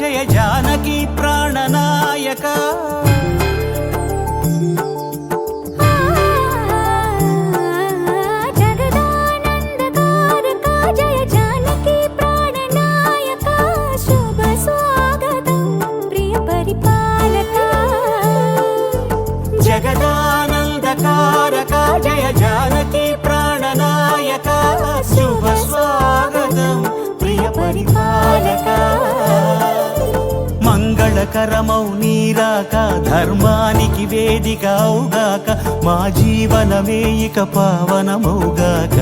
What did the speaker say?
జయ జానకి ప్రాణనాయక జగదానందకారక జయ జానకి ప్రాణనాయక శుభ స్వాగతం ప్రియ పరిపాలక మంగళకరమౌ నీరాక ధర్మానికి వేదిక అవుగాక మా జీవనమే ఇక పావనమౌగాక